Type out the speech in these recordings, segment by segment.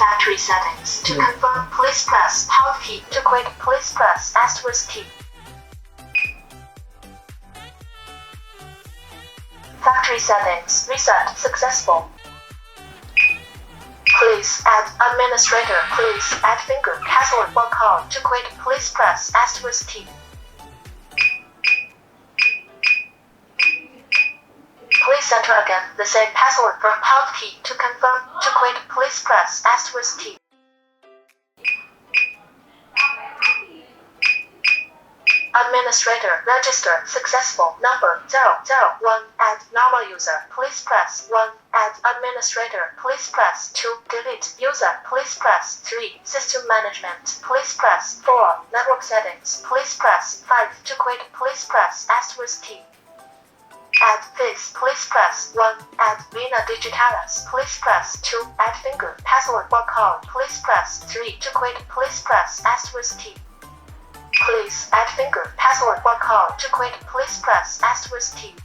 factory settings. To confirm, please press pound key. To quit, please press asterisk key. Factory settings reset successful. Please add administrator. Please add finger, password or code. To quit, please press asterisk key. Please enter again the same password for pound key. To confirm, to quit, please press asterisk key. Administrator register successful. Number 001. Add normal user. Please press 1. Add administrator. Please press 2. Delete user. Please press 3. System management. Please press 4. Network settings. Please press 5. To quit, please press asterisk key. Add face. Please press 1. Add Vina Digitalis. Please press 2. Add finger, password or code. Please press 3. To quit, please press asterisk key. Please add finger, password or code. To quit, please press asterisk key.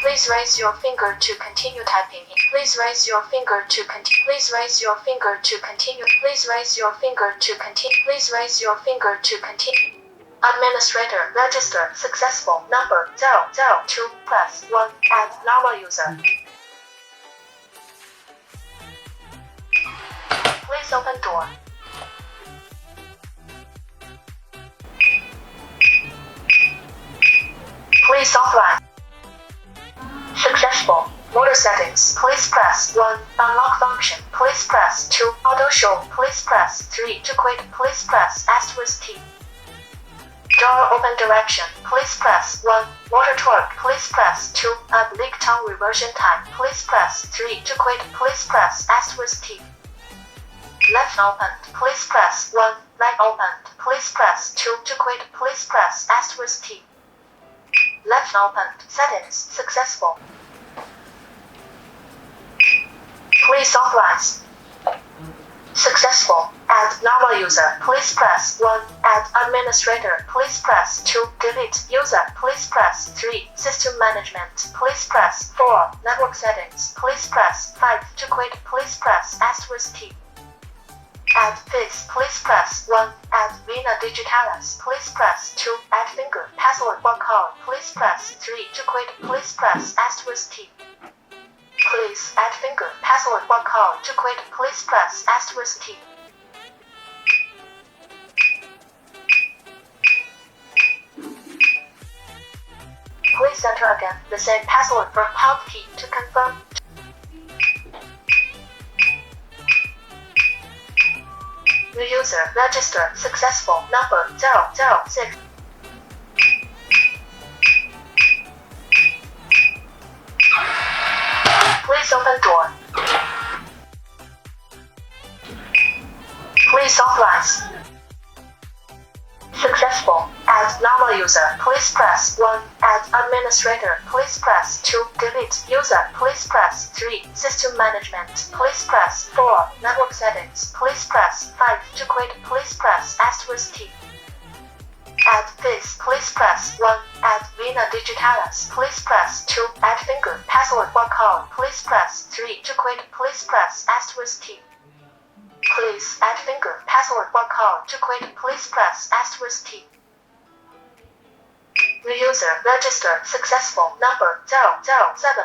Please raise your finger to continue typing. Please raise your finger to continue. Please raise your finger to continue. Please raise your finger to continue. Please raise your finger to continue. Administrator register successful. Number 002. Press 1. Add normal user. Please open door. Please authorize. Successful. Motor settings. Please press 1. Unlock function. Please press 2. Auto show. Please press 3. To quit, please press asterisk key. Door open direction. Please press 1. Motor torque. Please press 2. Oblique tongue reversion time. Please press 3. To quit, please press asterisk key. Left opened. Please press 1. Right opened. Please press 2. To quit, please press asterisk key. Left opened. Settings successful. Please authorize. Successful. Add normal user. Please press 1. Add administrator. Please press 2. Delete user. Please press 3. System management. Please press 4. Network settings. Please press 5. To quit, please press asterisk key. Add face. Please press 1. Add Vina Digitalis. Please press 2. Add finger, password or code. Please press 3. To quit, please press asterisk key. Please add finger, password or code. To quit, please press asterisk key. Please enter again the same password for pound key. To confirm. New user register successful. Number 006. Please open door. Please authorize. Successful. Add normal user. Please press 1. Add administrator. Please press 2. Delete user. Please press 3. System management. Please press 4. Network settings. Please press 5. To quit, please press asterisk key. Add face. Please press 1. Add Vina Digitalis. Please press 2. Add finger, password or code. Please press 3. To quit, please press asterisk key. Please add finger, password or code. To quit, please press asterisk key. New user register successful. Number 007.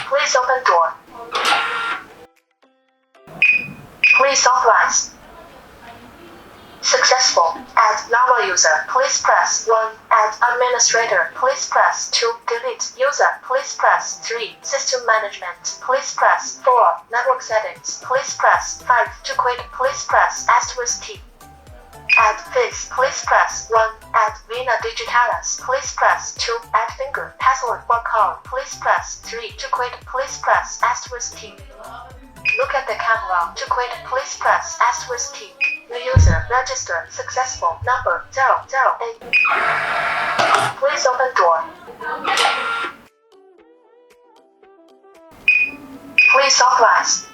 Please open door. Please authorize. Successful. Add normal user. Please press 1. Add administrator. Please press 2. Delete user. Please press 3. System management. Please press 4. Network settings. Please press 5. To quit, please press asterisk key. Add face. Please press 1. Add Vina Digitalis. Please press 2. Add finger, password or code. Please press 3. To quit, please press asterisk key. Look at the camera. To quit, please press asterisk key. New user register successful. Number 008. Please open door. Please authorize.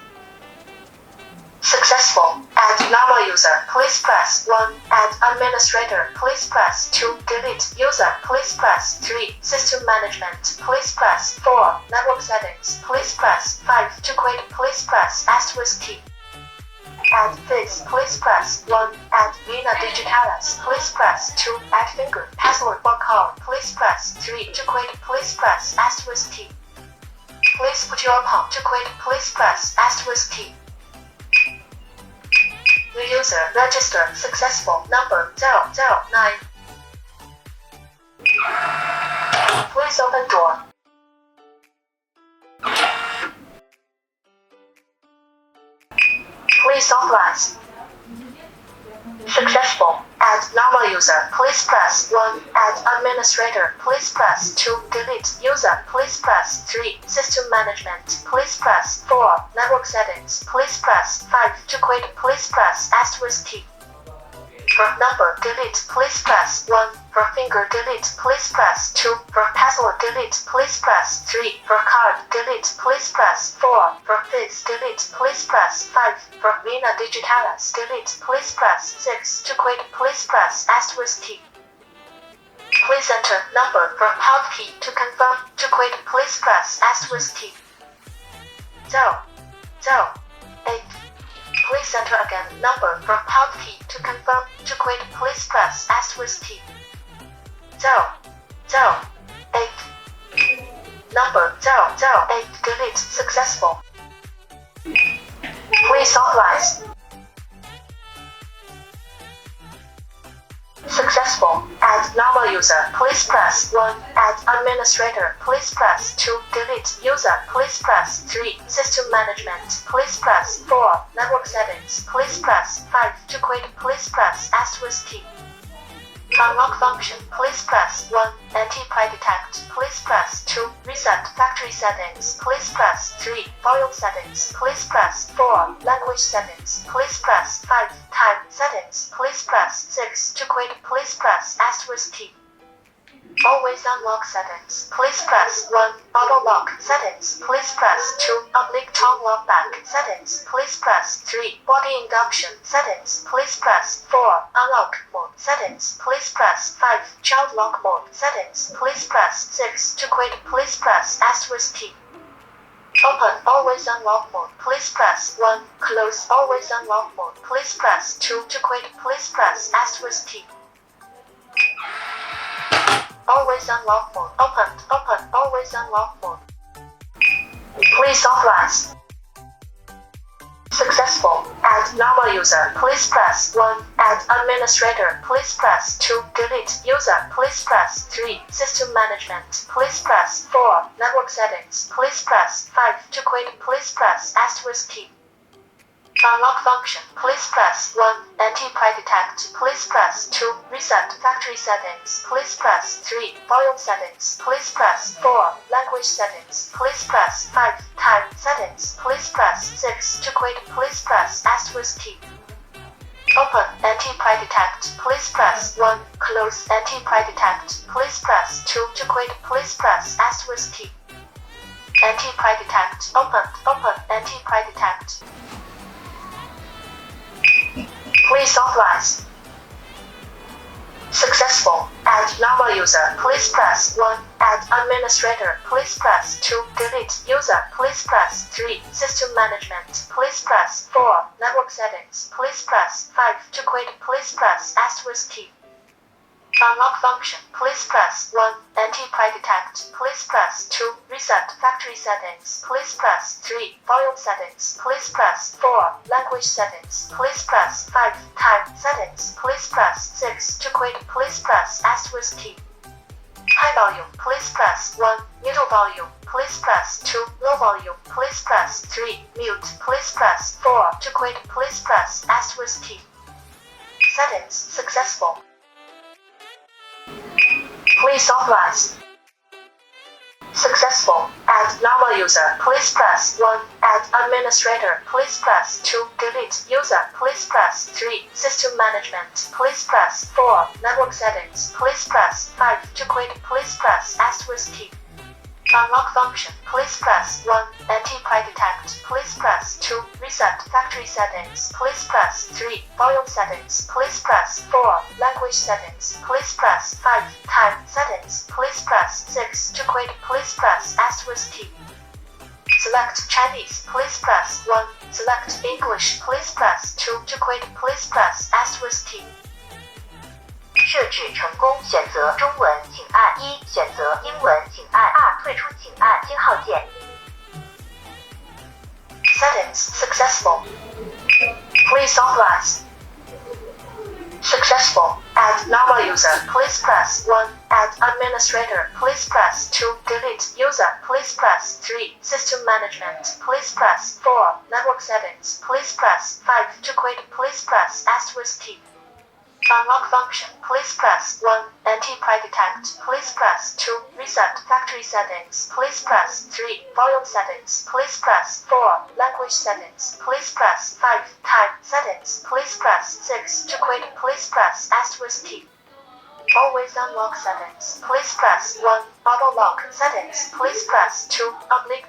Successful. Add normal user, please press 1. Add administrator, please press 2. Delete user, please press 3. System management, please press 4. Network settings, please press 5. To quit, please press asterisk key. Add this, please press 1. Add Vina Digitalis, please press 2. Add finger, password or call, please press 3. To quit, please press asterisk key. Please put your PALOMA to quit, please press asterisk key. The user registered successful number 009. Please open door. Please authorize. Successful. Add normal user, please press 1. Add administrator, please press 2. Delete user, please press 3. System management, please press 4. Network settings, please press 5. To quit, please press asterisk key. For number delete, please press 1. For finger delete, please press 2. For password delete, please press 3. For card delete, please press 4. For face delete, please press 5. For Vina Digitalis delete, please press 6. To quit, please press asterisk key. Please enter number for PALOMA key to confirm. To quit, please press asterisk key. 008. Please enter again number for PALOMA key to confirm. To quit, please press asterisk key. 008. Number 008 delete successful. Please authorize. Successful. Add normal user, please press 1. Add administrator, please press 2. Delete user, please press 3. System management, please press 4. Network settings, please press 5. To quit, please press asterisk key. Unlock function, please press 1. Anti-pry detect, please press 2. Reset factory settings, please press 3. Volume settings, please press 4. Language settings, please press 5. Time settings, please press 6. To quit, please press asterisk key. Always unlock settings, please press 1. Auto lock settings, please press 2. Tongue lock back settings, please press 3. Body induction settings, please press 4. Unlock mode settings, please press 5. Child lock mode settings, please press 6. To quit, please press asterisk key. Open always unlock mode, please press 1. Close always unlock mode, please press 2. To quit, please press asterisk key. Always unlock mode opened. Open always unlock mode. Please authorize. Successful. Add normal user, please press 1. Add administrator, please press 2. Delete user, please press 3. System management, please press 4. Network settings, please press 5. To quit, please press asterisk key. Unlock function, please press 1. Anti-pry detect, please press 2. Reset factory settings, please press 3. Volume settings, please press 4. Language settings, please press 5. Time settings, please press 6. To quit, please press asterisk key. Open anti-pry detect, please press 1. Close anti-pry detect, please press 2. To quit, please press asterisk key. Anti-pry detect opened. Open anti-pry detect. Please authorize. Successful. Add normal user, please press 1. Add administrator, please press 2. Delete user, please press 3. System management, please press 4. Network settings, please press 5. To quit, please press asterisk key. Unlock function, please press 1. Anti-pry detect, please press 2. Reset factory settings, please press 3. Volume settings, please press 4. Language settings, please press 5. Time settings, please press 6. To quit, please press asterisk key. High volume, please press 1. Middle volume, please press 2. Low volume, please press 3. Mute, please press 4. To quit, please press asterisk key. Settings successful. Please authorize. Successful. Add normal user, please press 1. Add administrator, please press 2. Delete user, please press 3. System management, please press 4. Network settings, please press 5. To quit, please press asterisk key. Unlock function, please press 1. Anti-pre-detect, please press 2. Reset factory settings, please press 3. Volume settings, please press 4. Language settings, please press 5. Time settings, please press 6. To quit, please press asterisk key. Select Chinese, please press 1. Select English, please press 2. To quit, please press asterisk key. 设置成功，选择中文请按1，选择英文请按2，退出请按星号键。Settings successful. Please authorize. Successful. Add normal user, please press 1. Add administrator, please press 2. Delete user, please press 3. System management, please press 4. Network settings, please press 5. To quit, please press asterisk key. Unlock function, please press 1. Anti-pre-detect, please press 2. Reset factory settings, please press 3. Volume settings, please press 4. Language settings, please press 5. Time settings, please press 6. To quit, please press asterisk key. Always unlock settings, please press 1. Auto lock settings, please press 2.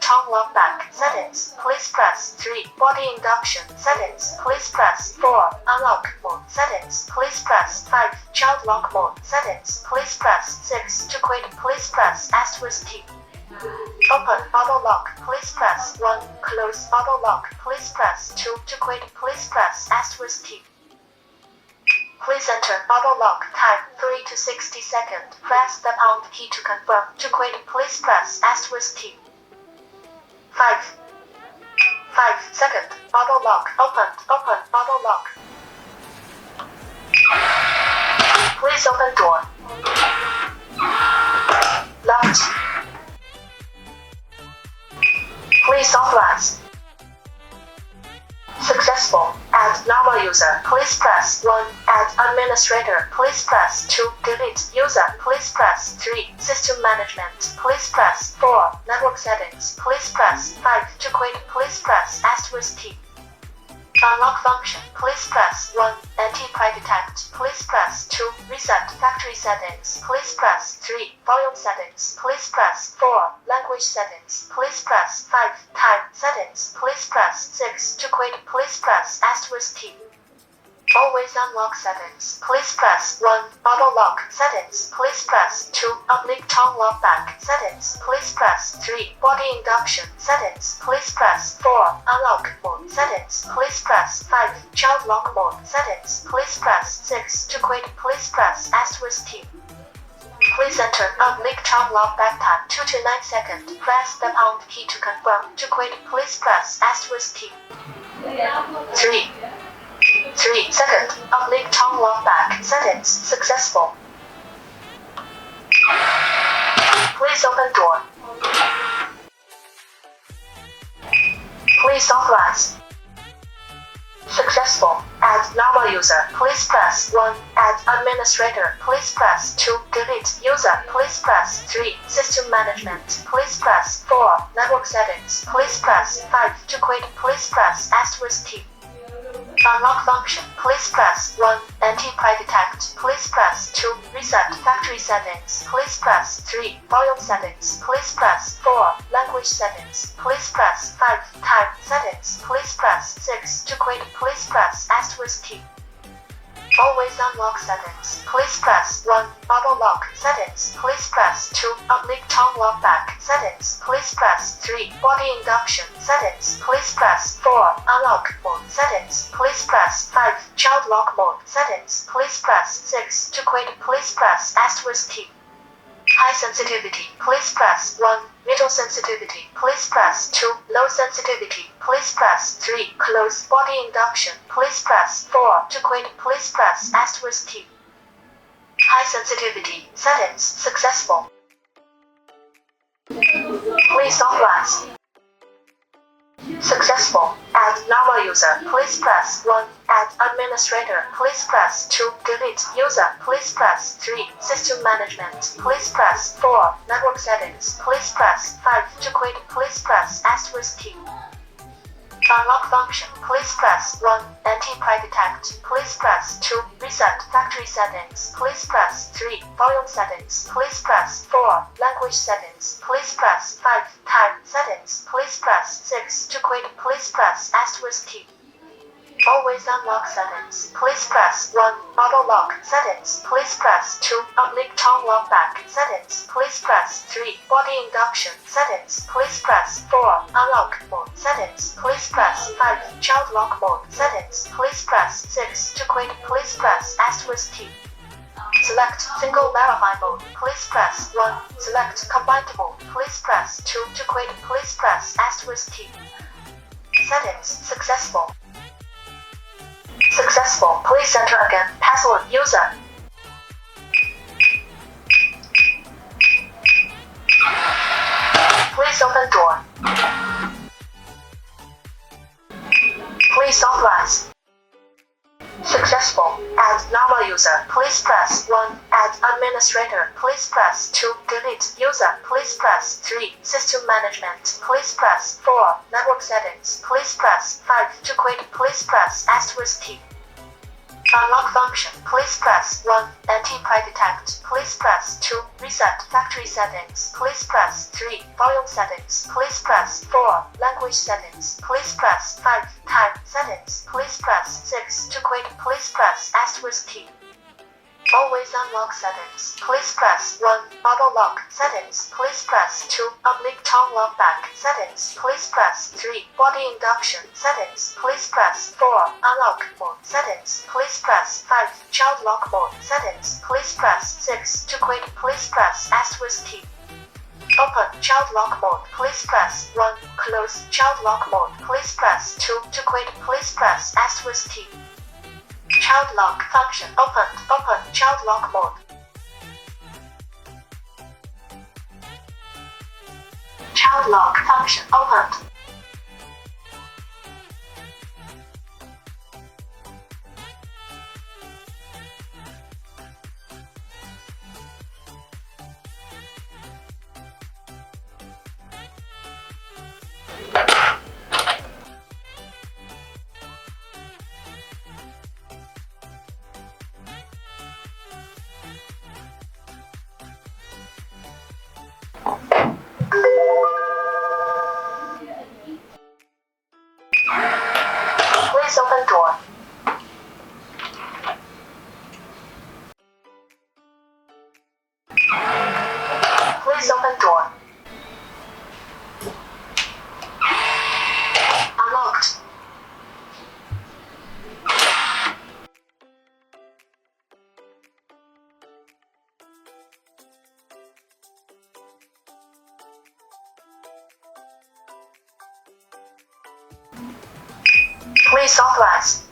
Tongue lock back settings, please press 3. Body induction settings, please press 4. Unlock mode settings, please press 5. Child lock mode settings, please press 6. To quit, please press asterisk key. Open auto lock, please press 1. Close auto lock, please press 2. To quit, please press asterisk key. Please enter auto lock time 3 to 60 seconds. Press the pound key to confirm. To quit, please press asterisk key. 5 seconds. Auto lock open auto lock. Please open door. Locked. Please authorize. Successful. Add normal user, please press 1. Add administrator, please press 2. Delete user, please press 3. System management, please press 4. Network settings, please press 5. To quit, please press asterisk key. Unlock function, please press 1. Anti-pre-detect, please press 2. Reset factory settings, please press 3. Volume settings, please press 4. Language settings, please press 5. Time settings, please press 6. To quit, please press asterisk key. Always unlock settings, please press 1. Auto lock settings, please press 2. Tongue lock back settings, please press 3. Body induction settings, please press 4. Unlock mode settings, please press 5. Child lock mode settings, please press 6. To quit, please press asterisk key. Please enter tongue lock back time 2 to 9 seconds. Press the pound key to confirm. To quit, please press asterisk key. 3 seconds. Tongue lock back settings successful. Please open door. Please authorize. Successful. Add normal user, please press 1. Add administrator, please press 2. Delete user, please press 3. System management, please press 4. Network settings, please press 5. To quit, please press asterisk key. Unlock function, please press 1. Anti-pre-detect, please press 2. Reset factory settings, please press 3. Volume settings, please press 4. Language settings, please press 5. Time settings, please press 6. To quit, please press asterisk key. Always unlock settings, please press 1. Auto lock settings, please press 2. Tongue lock back settings, please press 3. Body induction settings, please press 4. Unlock mode settings, please press 5. Child lock mode settings, please press 6. To quit, please press asterisk key. High sensitivity, please press 1. Middle sensitivity, please press 2. Low sensitivity, please press 3. Close body induction, please press 4. To quit, please press asterisk key. High sensitivity settings successful. Please authorize. Successful. Add normal user, please press 1. Add administrator, please press 2. Delete user, please press 3. System management, please press 4. Network settings, please press 5. To quit, please press asterisk key. Unlock function. Please press 1. Anti-detect. Please press 2. Reset factory settings. Please press 3. Volume settings. Please press 4. Language settings. Please press 5. Time settings. Please press 6. To quit, please press asterisk key. Always unlock settings. Please press 1. Auto lock settings. Please press 2. Tongue lock back settings. Please press 3. Body induction settings. Please press 4. Unlock mode settings. Please press 5. Child lock mode settings. Please press 6. To quit, please press asterisk key. Select single verify mode. Please press 1. Select combined mode. Please press 2. To quit, please press asterisk key. Settings successful. Successful. Please enter again. Password user. Please open door. Please authorize. Successful. Add normal user. Please press 1. Add administrator. Please press 2. Delete user. Please press 3. System management. Please press 4. Network settings. Please press 5. To quit, please press asterisk key. Unlock function. Please press 1. Anti-detect. Please press 2. Reset factory settings. Please press 3. Volume settings. Please press 4. Language settings. Please press 5. Time settings. Please press 6. To quit, please press asterisk key. Always unlock settings. Please press 1. Auto lock settings. Please press 2. Tongue lock back settings. Please press 3. Body induction settings. Please press 4. Unlock mode settings. Please press 5. Child lock mode settings. Please press 6. To quit, please press asterisk key. Open child lock mode. Please press 1. Close child lock mode. Please press 2. To quit, please press asterisk key. Child lock function opened. Open child lock mode. Child lock function opened. Please open door. Please open door. Unlocked. Please authorize.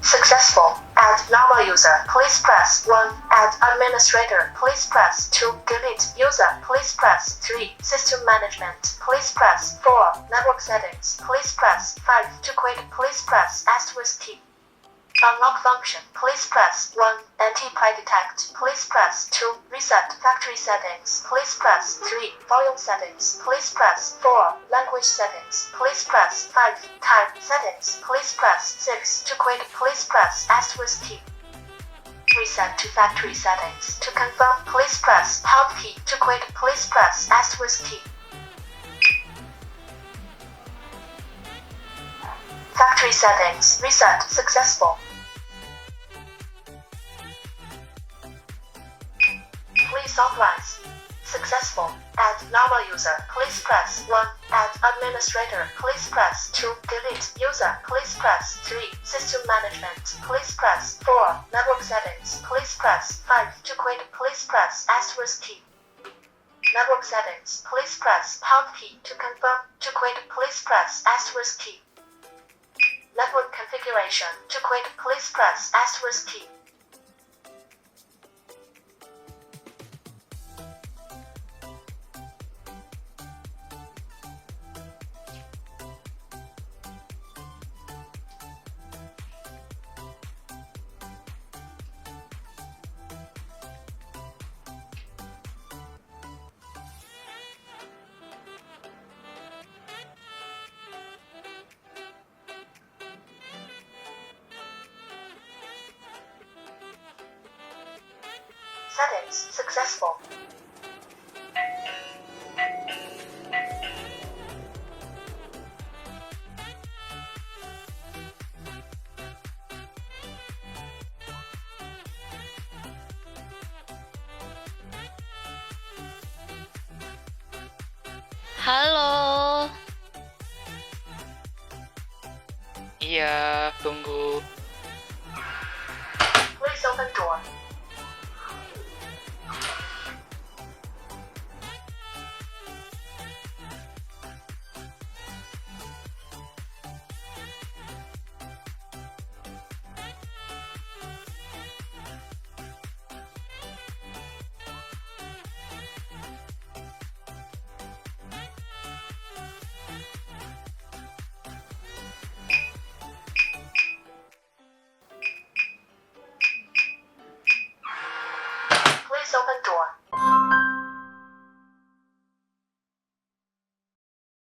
Successful. Add normal user. Please press 1. Add administrator. Please press 2. Delete user. Please press 3. System management. Please press 4. Network settings. Please press 5. To quit, please press asterisk key. Unlock function. Please press 1. Anti-detect. Please press 2. Reset factory settings. Please press 3. Volume settings. Please press 4. Language settings. Please press 5. Time settings. Please press 6. To quit, please press asterisk key. Reset to factory settings. To confirm, please press pound key. To quit, please press asterisk key. Factory settings reset successful. Please authorize. Successful. Add normal user. Please press 1. Add administrator. Please press 2. Delete user. Please press 3. System management. Please press 4. Network settings. Please press 5. To quit, please press asterisk key. Network settings. Please press pound key. To confirm. To quit, please press asterisk key. Network configuration. To quit, please press asterisk key. Settings successful. Halo. Iya, tunggu. Please open door.